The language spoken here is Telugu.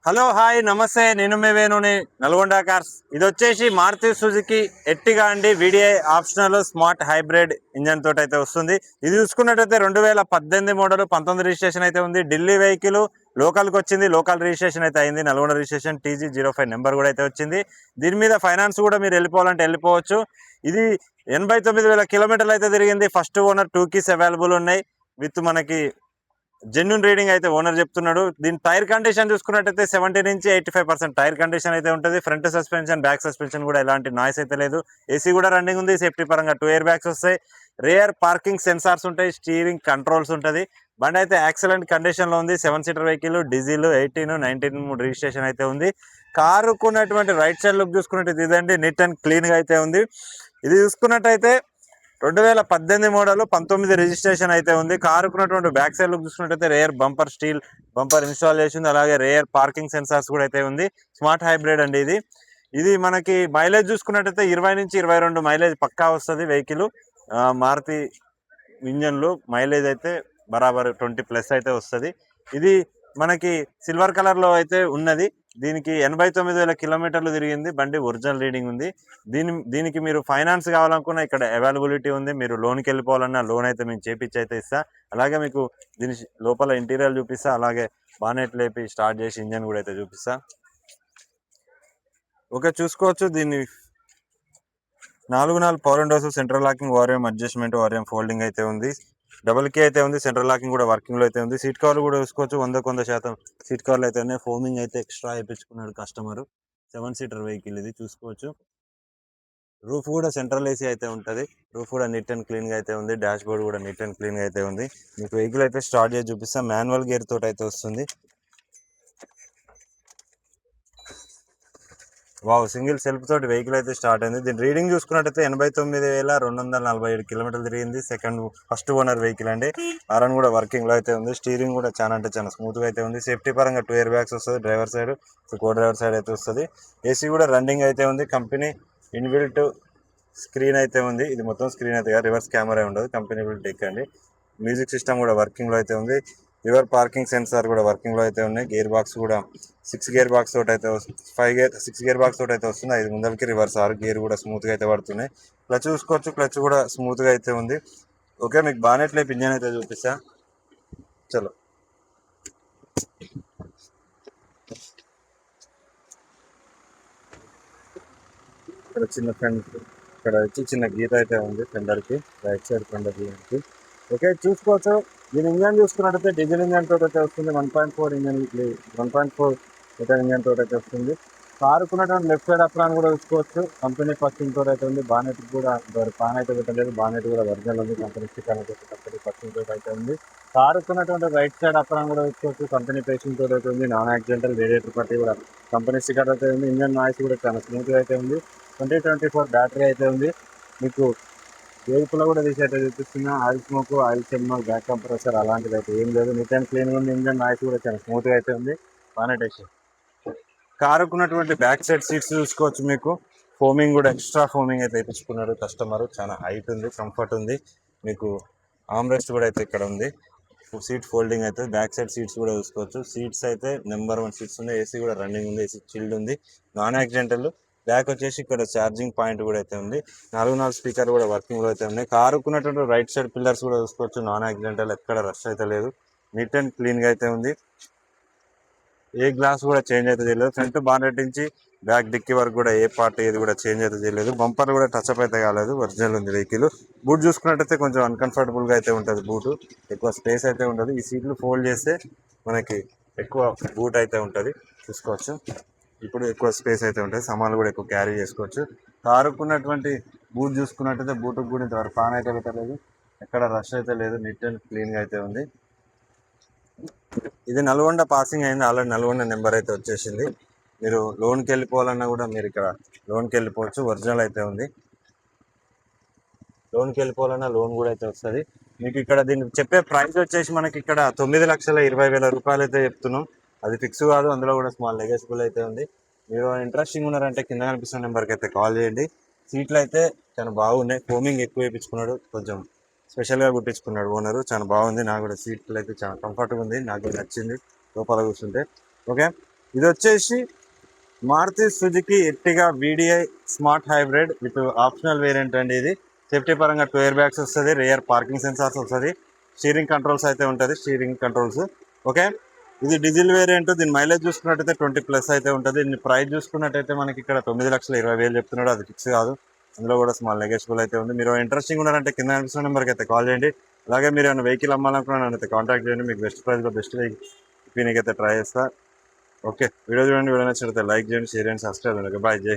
హలో హాయ్ నమస్తే, నేను మీ వేణుని నల్గొండ కార్స్. ఇది వచ్చేసి మారుతి సుజుకి ఎర్టిగా అండి. VDI optional smart hybrid engine తోటి అయితే వస్తుంది. ఇది చూసుకున్నట్టయితే 2018 మోడల్, 19 రిజిస్ట్రేషన్ అయితే ఉంది. ఢిల్లీ వెహికల్ లోకల్కి వచ్చింది. లోకల్ రిజిస్ట్రేషన్ అయితే అయింది. నల్గొండ రిజిస్ట్రేషన్ TG05 నెంబర్ కూడా అయితే వచ్చింది. దీని మీద ఫైనాన్స్ కూడా మీరు వెళ్ళిపోవాలంటే వెళ్ళిపోవచ్చు. ఇది 89,000 కిలోమీటర్లు అయితే తిరిగింది. ఫస్ట్ ఓనర్ 2 keys అవైలబుల్ ఉన్నాయి. విత్ మనకి జెన్యున్ రీడింగ్ అయితే ఓనర్ చెప్తున్నాడు. దీని టైర్ కండిషన్ చూసుకున్నట్టయితే 70 నుంచి 85% టైర్ కండిషన్ అయితే ఉంటుంది. ఫ్రంట్ సస్పెన్షన్, బ్యాక్ సస్పెన్షన్ కూడా ఎలాంటి నాయిస్ అయితే లేదు. ఏసీ కూడా రన్నింగ్ ఉంది. సేఫ్టీ పరంగా 2 ఎయిర్ బ్యాగ్స్ వస్తాయి. రేర్ పార్కింగ్ సెన్సార్స్ ఉంటాయి. స్టీరింగ్ కంట్రోల్స్ ఉంటుంది. బండి అయితే ఎక్సలెంట్ కండిషన్ లో ఉంది. 7 సీటర్ వెహికల్, డీజిల్, 18, 19 రిజిస్ట్రేషన్ అయితే ఉంది. కారుకున్నటువంటి రైట్ సైడ్ లుక్ చూసుకున్నట్టు ఇదండి, నీట్ అండ్ క్లీన్ గా అయితే ఉంది. ఇది చూసుకున్నట్టయితే 2018 మోడల్, 19 రిజిస్ట్రేషన్ అయితే ఉంది. కారుకున్నటువంటి బ్యాక్ సైడ్ లుక్ చూసుకున్నట్టయితే rare bumper, steel bumper install చేసింది. అలాగే రేర్ పార్కింగ్ సెన్సార్స్ కూడా అయితే ఉంది. స్మార్ట్ హైబ్రిడ్ అండి ఇది. ఇది మనకి మైలేజ్ చూసుకున్నట్టయితే 20 నుంచి 22 మైలేజ్ పక్కా వస్తుంది వెహికల్. మారుతి ఇంజన్లు మైలేజ్ అయితే బరాబర్ 20+ అయితే వస్తుంది. ఇది మనకి సిల్వర్ కలర్ లో అయితే ఉన్నది. దీనికి 89,000 కిలోమీటర్లు తిరిగింది. బండి ఒరిజినల్ రీడింగ్ ఉంది. దీనికి మీరు ఫైనాన్స్ కావాలనుకున్నా ఇక్కడ అవైలబిలిటీ ఉంది. మీరు లోన్కి వెళ్ళిపోవాలన్నా లోన్ అయితే మేము చేపించి అయితే ఇస్తా. అలాగే మీకు దీని లోపల ఇంటీరియర్ చూపిస్తా. అలాగే బానెట్ లేపి స్టార్ట్ చేసి ఇంజన్ కూడా అయితే చూపిస్తా. ఓకే, చూసుకోవచ్చు. దీన్ని 4 పవర్ విండోస్, సెంట్రల్ లాకింగ్, వారియం అడ్జస్ట్మెంట్, వారియం ఫోల్డింగ్ అయితే ఉంది. డబుల్ కీ అయితే ఉంది. సెంట్రల్ లాకింగ్ కూడా వర్కింగ్ లో అయితే ఉంది. సీట్ కవర్లు కూడా చూసుకోవచ్చు. 100% సీట్ కవర్లు అయితే ఉన్నాయి. ఫోమింగ్ అయితే ఎక్స్ట్రా వేయించుకున్నాడు కస్టమర్. 7 సీటర్ వెహికల్ ఇది, చూసుకోవచ్చు. రూఫ్ కూడా సెంట్రల్ ఏసీ అయితే ఉంటుంది. రూఫ్ కూడా నీట్ అండ్ క్లీన్ గా అయితే ఉంది. డాష్ బోర్డ్ కూడా నీట్ అండ్ క్లీన్ గా అయితే ఉంది. మీకు వెహికల్ అయితే స్టార్ట్ చేసి చూపిస్తా. మాన్యువల్ గేర్ తోటి అయితే వస్తుంది. వావ్, సింగిల్ సెల్ఫ్ తోటి వెహికల్ అయితే స్టార్ట్ అయింది. దీని రీడింగ్ చూసుకున్నట్టయితే 89,247 కిలోమీటర్లు తిరిగింది. ఫస్ట్ ఓనర్ వెహికల్ అండి. హారన్ కూడా వర్కింగ్ లో అయితే ఉంది. స్టీరింగ్ కూడా చాలా అంటే చాలా స్మూత్ గా అయితే ఉంది. సేఫ్టీ పరంగా 2 ఎయిర్ బ్యాగ్స్ వస్తుంది. డ్రైవర్ సైడ్, కో డ్రైవర్ సైడ్ అయితే వస్తుంది. ఏసీ కూడా రన్నింగ్ అయితే ఉంది. కంపెనీ ఇన్బిల్ట్ స్క్రీన్ అయితే ఉంది. ఇది మొత్తం స్క్రీన్ అయితే రివర్స్ కెమెరా ఉండదు. కంపెనీ బిల్ట్ టెక్ అండి. మ్యూజిక్ సిస్టమ్ కూడా వర్కింగ్ లో అయితే ఉంది. రివర్ పార్కింగ్ సెన్సార్ కూడా వర్కింగ్ లో అయితే ఉన్నాయి. గేర్ బాక్స్ కూడా 6 గేర్ బాక్స్ తోటి అయితే 6 గేర్ బాక్స్ తోటి అయితే వస్తుంది. 5 ముందరికి రివర్స్ 6 గేర్ కూడా స్మూత్ గా అయితే పడుతున్నాయి. క్లచ్ చూసుకోవచ్చు. క్లచ్ కూడా స్మూత్ గా అయితే ఉంది. ఓకే, మీకు బానెట్ లేపు ఇంజన్ అయితే చూపిస్తా. చలో, ఇక్కడ చిన్న ఫ్రంట్, ఇక్కడ వచ్చి చిన్న గీత అయితే ఉంది ఫెండర్ కి, రైట్ సైడ్ ఫెండర్ కి. ఓకే, చూసుకోవచ్చు. దీని ఇంజన్ చూసుకున్నట్టయితే డీజిల్ ఇంజన్ తోటి అయితే వస్తుంది. 1.4 ఇంజన్, 1.4 లీటర్ ఇంజన్ తోటి అయితే వస్తుంది. కారుకున్నటువంటి లెఫ్ట్ సైడ్ అప్రాన్ కూడా చూసుకోవచ్చు. కంపెనీ పర్చింగ్ తోటి అయితే ఉంది. బానెట్ కూడా పాన్ అయితే పెట్టలేదు. బానెట్ కూడా ఒరిజినల్ ఉంది. కంపెనీ స్టిక్కర్ అయితే కంపెనీ పర్చింగ్ తోటి అయితే ఉంది. కారుకున్నటువంటి రైట్ సైడ్ అప్రాన్ కూడా చూసుకోవచ్చు. కంపెనీ పేసింగ్ తోటి అయితే ఉంది. నాన్ యాక్సిడెంటల్ రేడియేటర్ పట్టి కూడా కంపెనీ స్టిక్కర్ అయితే ఉంది. ఇంజన్ నాయిస్ కూడా చాలా స్మూత్ గా అయితే ఉంది. 2024 బ్యాటరీ అయితే ఉంది. మీకు వేపులో కూడా తీసి అయితే చూపిస్తున్నా. ఆయిల్ స్మోక్, ఆయిల్ చెమ్మ, బ్యాక్ కంప్రెసర్ అలాంటిది అయితే ఏం లేదు. నీట్ అండ్ క్లీన్ గా ఉంది. ఇంజన్ నాయిస్ కూడా చాలా స్మూత్ గా అయితే ఉంది. బానెట్ కారుకున్నటువంటి బ్యాక్ సైడ్ సీట్స్ చూసుకోవచ్చు. మీకు ఫోమింగ్ కూడా ఎక్స్ట్రా ఫోమింగ్ అయితే వేయించుకున్నాడు కస్టమర్. చాలా హైట్ ఉంది, కంఫర్ట్ ఉంది. మీకు ఆర్మ్ రెస్ట్ కూడా అయితే ఇక్కడ ఉంది. సీట్ ఫోల్డింగ్ అయితే బ్యాక్ సైడ్ సీట్స్ కూడా చూసుకోవచ్చు. సీట్స్ అయితే నెంబర్ 1 సీట్స్ ఉన్నాయి. ఏసీ కూడా రన్నింగ్ ఉంది. ఏసీ చిల్డ్ ఉంది. Non accidental. బ్యాక్ వచ్చేసి ఇక్కడ ఛార్జింగ్ పాయింట్ కూడా అయితే ఉంది. 4 స్పీకర్ కూడా వర్కింగ్ లో అయితే ఉన్నాయి. కారుకున్నటువంటి రైట్ సైడ్ పిల్లర్స్ కూడా చూసుకోవచ్చు. నాన్ యాక్సిడెంటల్, ఎక్కడ రష్ అయితే లేదు. నీట్ అండ్ క్లీన్ గా అయితే ఉంది. ఏ గ్లాస్ కూడా చేంజ్ అయితే చేయలేదు. ఫ్రంట్ బానెట్ నుంచి బ్యాక్ డిక్కీ వరకు కూడా ఏ పార్ట్ ఏది కూడా చేంజ్ అయితే చేయలేదు. బంపర్ కూడా టచ్ అప్ అయితే కాలేదు. ఒరిజినల్ ఉంది వెహికల్. బూట్ చూసుకున్నట్టయితే కొంచెం అన్కంఫర్టబుల్ గా అయితే ఉంటుంది. బూట్ ఎక్కువ స్పేస్ అయితే ఉండదు. ఈ సీట్లు ఫోల్డ్ చేస్తే మనకి ఎక్కువ బూట్ అయితే ఉంటుంది. చూసుకోవచ్చు. ఇప్పుడు ఎక్కువ స్పేస్ అయితే ఉంటుంది. సామాన్లు కూడా ఎక్కువ క్యారీ చేసుకోవచ్చు. కారుకున్నటువంటి బూట్ చూసుకున్నట్టయితే బూట్ కూడా ఇంతవరకు పాన్ అయితే పెట్టలేదు. ఎక్కడ రష్ అయితే లేదు. నీట్ అండ్ క్లీన్ గా అయితే ఉంది. ఇది నల్గొండ పాసింగ్ అయింది. ఆల్రెడీ నల్గొండ నెంబర్ అయితే వచ్చేసింది. మీరు లోన్కి వెళ్ళిపోవాలన్నా కూడా మీరు ఇక్కడ లోన్కి వెళ్ళిపోవచ్చు. ఒరిజినల్ అయితే ఉంది. లోన్కి వెళ్ళిపోవాలన్నా లోన్ కూడా అయితే వస్తుంది. మీకు ఇక్కడ దీనికి చెప్పే ప్రైస్ వచ్చేసి మనకి ఇక్కడ 9,20,000 రూపాయలు అయితే చెప్తున్నాం. అది ఫిక్స్ కాదు. అందులో కూడా స్మాల్ నెగోషియబుల్ అయితే ఉంది. మీరు ఇంట్రెస్టింగ్ ఉన్నారంటే కింద కనిపిస్తున్న నెంబర్కి అయితే కాల్ చేయండి. సీట్లు అయితే చాలా బాగున్నాయి. ఫోమింగ్ ఎక్కువ వేయించుకున్నాడు. కొంచెం స్పెషల్గా కుట్టించుకున్నాడు ఓనరు. చాలా బాగుంది. నాకు కూడా సీట్లు అయితే చాలా కంఫర్ట్గా ఉంది. నాకు కూడా నచ్చింది లోపల కూర్చుంటే. ఓకే, ఇది వచ్చేసి Maruti Suzuki Ertiga VDI smart hybrid with optional variant అండి. ఇది సేఫ్టీ పరంగా 2 ఎయిర్ బ్యాగ్స్ వస్తుంది, రియర్ పార్కింగ్ సెన్సార్స్ వస్తుంది, స్టీరింగ్ కంట్రోల్స్ అయితే ఉంటుంది, స్టీరింగ్ కంట్రోల్స్. ఓకే, ఇది డీజిల్ వేరియంట్. దీని మైలేజ్ చూసుకున్నట్టయితే 20+ అయితే ఉంటుంది. దీని ప్రైస్ చూసుకున్నట్టయితే మనకి ఇక్కడ 9,20,000 చెప్తున్నాడు, అది ఫిక్స్ కాదు, అందులో కూడా స్మాల్ నెగోషియబుల్ అయితే ఉంది. మీరు ఇంట్రెస్టింగ్ ఉన్నారంటే కింద కనిపిస్తున్న నెంబర్కి అయితే కాల్ చేయండి. అలాగే మీరు ఏమైనా వెహికల్ అమ్మాలనుకున్నా అయితే కాంటాక్ట్ చేయండి, మీకు బెస్ట్ ప్రైస్లో బెస్ట్ వెహికల్ అయితే ట్రై చేస్తా. ఓకే, వీడియో చూడండి, వీడియో నచ్చితే లైక్ చేయండి, షేర్ చేయండి, సబ్స్క్రైబ్ చేయండి. బాయ్, జై